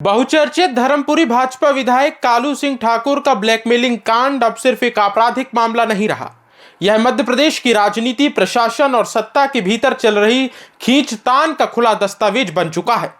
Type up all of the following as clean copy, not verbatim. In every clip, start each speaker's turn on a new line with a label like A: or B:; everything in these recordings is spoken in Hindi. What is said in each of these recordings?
A: बहुचर्चित धर्मपुरी भाजपा विधायक कालू सिंह ठाकुर का ब्लैकमेलिंग कांड अब सिर्फ एक आपराधिक मामला नहीं रहा। यह मध्य प्रदेश की राजनीति, प्रशासन और सत्ता के भीतर चल रही खींचतान का खुला दस्तावेज बन चुका है।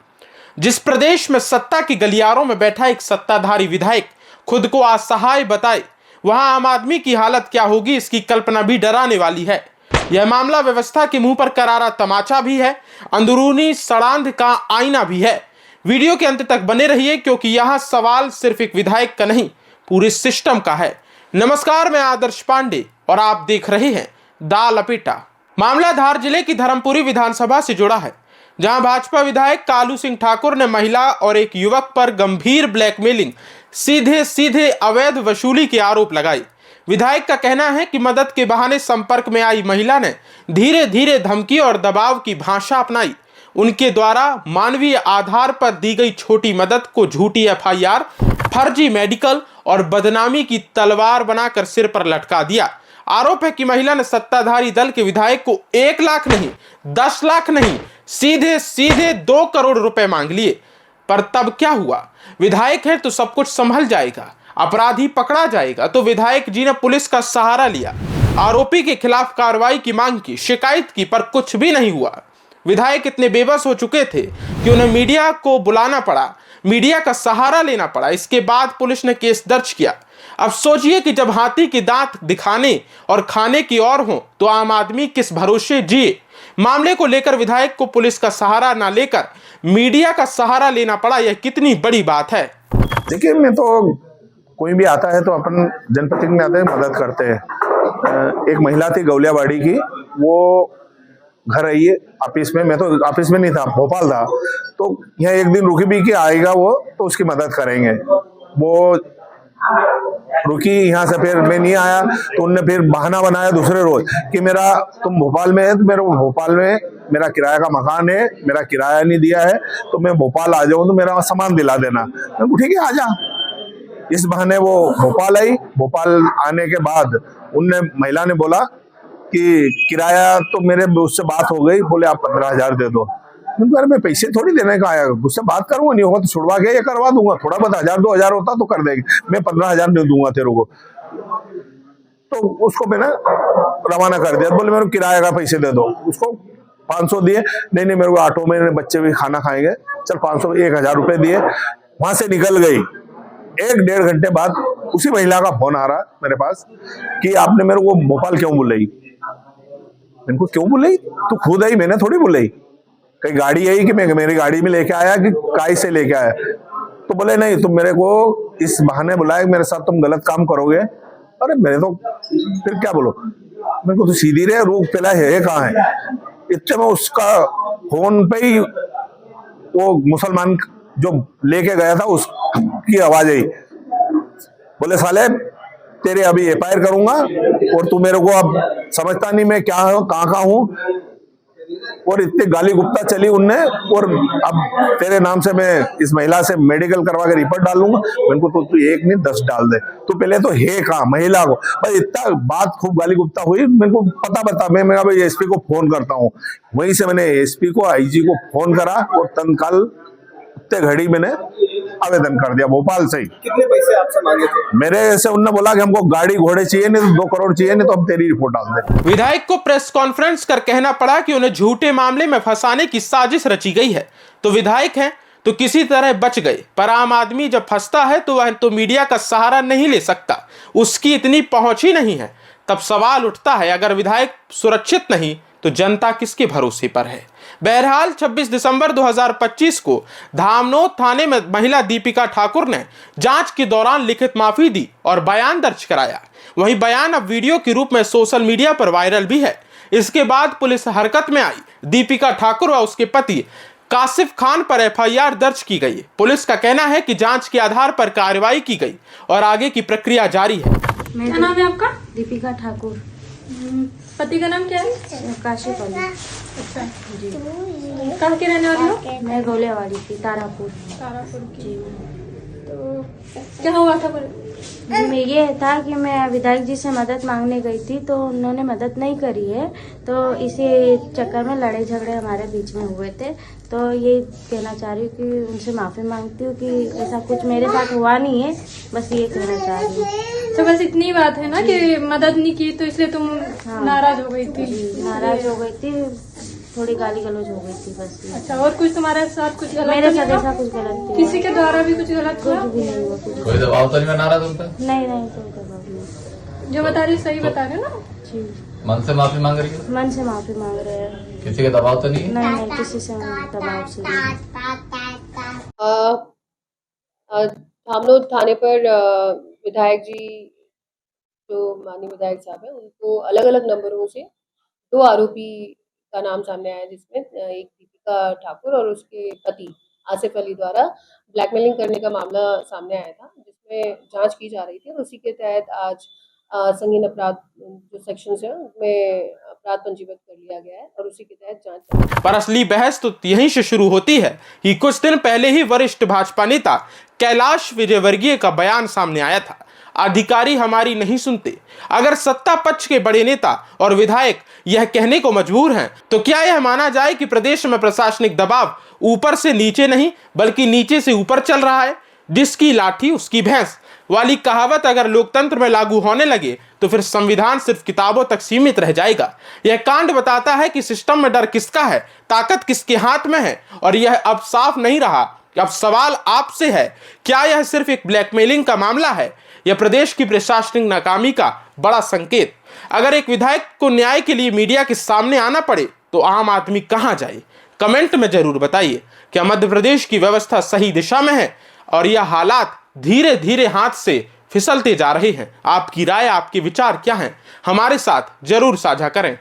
A: जिस प्रदेश में सत्ता की गलियारों में बैठा एक सत्ताधारी विधायक खुद को असहाय बताए, वहां आम आदमी की हालत क्या होगी, इसकी कल्पना भी डराने वाली है। यह मामला व्यवस्था के मुंह पर करारा तमाचा भी है, अंदरूनी षड्यंत्र का आईना भी है। वीडियो के अंत तक बने रहिए, क्योंकि यहां सवाल सिर्फ एक विधायक का नहीं, पूरे सिस्टम का है। नमस्कार, मैं आदर्श पांडे और आप देख रहे हैं दा लपेटा। मामला धार जिले की धर्मपुरी विधानसभा से जुड़ा है, जहां भाजपा विधायक कालू सिंह ठाकुर ने महिला और एक युवक पर गंभीर ब्लैकमेलिंग, सीधे अवैध वसूली के आरोप लगाए। विधायक का कहना है कि मदद के बहाने संपर्क में आई महिला ने धीरे धीरे धमकी और दबाव की भाषा अपनाई। उनके द्वारा मानवीय आधार पर दी गई छोटी मदद को झूठी एफआईआर, फर्जी मेडिकल और बदनामी की तलवार बनाकर सिर पर लटका दिया। आरोप है कि महिला ने सत्ताधारी दल के विधायक को 1 लाख नहीं, 10 लाख नहीं, सीधे 2 करोड़ रुपए मांग लिए। पर तब क्या हुआ? विधायक है तो सब कुछ संभल जाएगा, अपराधी पकड़ा जाएगा, तो विधायक जी ने पुलिस का सहारा लिया, आरोपी के खिलाफ कार्रवाई की मांग की, शिकायत की, पर कुछ भी नहीं हुआ। विधायक इतने बेबस हो चुके थे कि उन्हें मीडिया को बुलाना पड़ा, मीडिया का सहारा लेना पड़ा। इसके बाद पुलिस ने केस दर्ज किया। अब सोचिए कि जब हाथी के दांत दिखाने और खाने की ओर हो, तो आम आदमी किस भरोसे जिए। मामले को लेकर विधायक को पुलिस का सहारा ना लेकर मीडिया का सहारा लेना पड़ा, यह कितनी बड़ी बात है।
B: देखिए, मैं तो कोई भी आता है तो अपन जनप्रतिनिधि में आते हैं, मदद करते हैं। एक महिला थी गौलियाबाड़ी की, वो घर आई है ऑफिस में, मैं तो ऑफिस में नहीं था, भोपाल था, तो यहाँ एक दिन रुकी भी कि आएगा वो, तो उसकी मदद करेंगे। वो रुकी यहाँ से, फिर मैं नहीं आया तो उनने फिर बहाना बनाया दूसरे रोज कि तुम भोपाल में है, तो मेरे भोपाल में मेरा किराया का मकान है, मेरा किराया नहीं दिया है, तो मैं भोपाल आ जाऊँ तो मेरा सामान दिला देना। मैं ठीक है, आ जा। इस बहाने वो भोपाल आई। भोपाल आने के बाद महिला ने बोला कि किराया तो मेरे उससे बात हो गई, बोले आप 15,000 दे दो। मैं पैसे थोड़ी देने का आया, उससे बात करूंगा, नहीं होगा तो छुड़वा के ये करवा दूंगा, थोड़ा बहुत 1,000-2,000 होता तो कर देंगे, मैं 15,000 नहीं दूंगा तेरे को। तो उसको मैंने रवाना कर दिया, बोले मेरे किराया का पैसे दे दो। उसको 500 दिए, नहीं मेरे को ऑटो में बच्चे भी खाना खाएंगे, चल 500 1,000 रुपए दिए, वहां से निकल गई। 1-1.5 घंटे बाद उसी महिला का फोन आ रहा मेरे पास कि आपने मेरे को भोपाल क्यों बुलाई। इनको क्यों बुलाई? तू खुद आई, मैंने थोड़ी बुलाई। कहीं गाड़ी आई कि मैं मेरी गाड़ी में लेके आया कि काय से लेके आया? तो बोले नहीं, तुम मेरे को इस बहाने बुलाए, मेरे साथ तुम गलत काम करोगे। अरे मैंने तो फिर क्या बोलो, मेरे को तो सीधी रहे, रूप पहला है कहाँ है। इतने में उसका फोन पे ही वो मुसलमान जो लेके गया था उसकी आवाज आई, बोले साले तेरे अभी एफआईआर करूंगा और तू मेरे को अब समझता नहीं मैं क्या हूं, कहाँ हूं। और इतनी गाली गुप्ता चली उनने, और अब तेरे नाम से मैं इस महिला से मेडिकल करवा के रिपोर्ट डालूंगा। मेरे को तो तू 1 नहीं 10 डाल दे, तो पहले तो है कहाँ महिला को। बस इतना बात खूब गाली गुप्ता हुई, मेरे को बता मैं भाई एसपी को फोन करता हूँ। वहीं से मैंने एसपी को, आईजी को फोन करा और तत्काल घड़ी मैंने आवेदन कर दिया भोपाल से ही।
C: कितने पैसे आपसे मांगे थे?
B: मेरे से उन्होंने बोला कि हमको गाड़ी घोड़े चाहिए, नहीं तो 2 करोड़ चाहिए, नहीं तो हम तेरी रिपोर्ट डाल दे।
A: विधायक को प्रेस कॉन्फ्रेंस कर कहना पड़ा कि उन्हें झूठे मामले में फंसाने की साजिश रची गई है। तो विधायक हैं तो किसी तरह बच गए, पर आम आदमी जब फंसता है तो वह तो मीडिया का सहारा नहीं ले सकता, उसकी इतनी पहुंच ही नहीं है। तब सवाल उठता है, अगर विधायक सुरक्षित नहीं तो जनता किसके भरोसे पर है। बहरहाल 26 दिसंबर 2025 को धामनोद थाने में महिला दीपिका ठाकुर ने जांच के दौरान लिखित माफी दी और बयान दर्ज कराया। वहीं बयान अब वीडियो के रूप में सोशल मीडिया पर वायरल भी है। इसके बाद पुलिस हरकत में आई। दीपिका ठाकुर व उसके पति कासिफ खान पर एफआईआर दर्ज की गई। पुलिस का कहना है कि जांच के आधार पर कार्रवाई की गई और आगे की प्रक्रिया जारी है।
D: क्या नाम है आपका?
E: दीपिका ठाकुर।
D: पति का नाम क्या है?
E: काशिफ अली।
D: अच्छा
E: जी।
D: कहाँ के रहने वाली हो?
E: मैं गौलियावाड़ी की, तारापुर।
D: तारापुर की।
E: जी।
D: क्या हुआ था पर?
E: ये था कि मैं विधायक जी से मदद मांगने गई थी, तो उन्होंने मदद नहीं करी है, तो इसी चक्कर में लड़ाई झगड़े हमारे बीच में हुए थे। तो ये कहना चाह रही हूँ कि उनसे माफ़ी मांगती हूँ कि ऐसा कुछ मेरे साथ हुआ नहीं है, बस ये कहना चाह रही हूँ।
D: तो बस इतनी बात है ना कि मदद नहीं की तो इसलिए तुम नाराज हो गई थी?
E: नाराज हो गई थी, थोड़ी गाली गलौज हो गई थी बस ये।
D: अच्छा, और कुछ तुम्हारे साथ कुछ गलत
E: मेरे
D: तो नहीं
E: साथ
D: हुआ?
E: ऐसा कुछ गलत नहीं
D: किसी के द्वारा भी कुछ गलत हुआ?
E: कुछ भी नहीं हुआ, कुछ
F: कोई दबाव तो नहीं बना रहा तुम पे?
E: नहीं कोई दबाव नहीं।
D: जो बता रही सही बता रहे हो ना?
E: जी,
F: मन से माफी मांग रही हो?
E: मन से माफी मांग रहे हैं।
F: किसी के दबाव तो नहीं है?
E: नहीं किसी से दबाव से नहीं।
G: धामनोद थाने पर विधायक जी, जो माननीय विधायक साहब हैं, उनको अलग अलग नंबरों से 2 आरोपी का नाम सामने आया, जिसमें एक दीपिका ठाकुर और उसके पति आसिफ अली द्वारा ब्लैकमेलिंग करने का मामला सामने आया था, जिसमें जांच की जा रही थी। और उसी के तहत आज संगीन अपराध जो सेक्शंस हैं उनमें अपराध पंजीबद्ध कर लिया गया है और उसी के तहत जांच।
A: पर असली बहस तो यहीं से शुरू होती है कि कुछ दिन पहले ही वरिष्ठ भाजपा नेता कैलाश विजयवर्गीय का बयान सामने आया था, अधिकारी हमारी नहीं सुनते। अगर सत्ता पक्ष के बड़े नेता और विधायक यह कहने को मजबूर हैं, तो क्या यह माना जाए कि प्रदेश में प्रशासनिक दबाव ऊपर से नीचे नहीं बल्कि नीचे से ऊपर चल रहा है? जिसकी लाठी उसकी भैंस वाली कहावत अगर लोकतंत्र में लागू होने लगे तो फिर संविधान सिर्फ किताबों तक सीमित रह जाएगा। यह कांड बताता है कि सिस्टम में डर किसका है, ताकत किसके हाथ में है, और यह अब साफ नहीं रहा। अब सवाल आपसे है, क्या यह सिर्फ एक ब्लैकमेलिंग का मामला है या प्रदेश की प्रशासनिक नाकामी का बड़ा संकेत? अगर एक विधायक को न्याय के लिए मीडिया के सामने आना पड़े तो आम आदमी कहां जाए? कमेंट में जरूर बताइए। क्या मध्य प्रदेश की व्यवस्था सही दिशा में है और यह हालात धीरे धीरे हाथ से फिसलते जा रहे हैं? आपकी राय, आपके विचार क्या हैं? हमारे साथ जरूर साझा करें।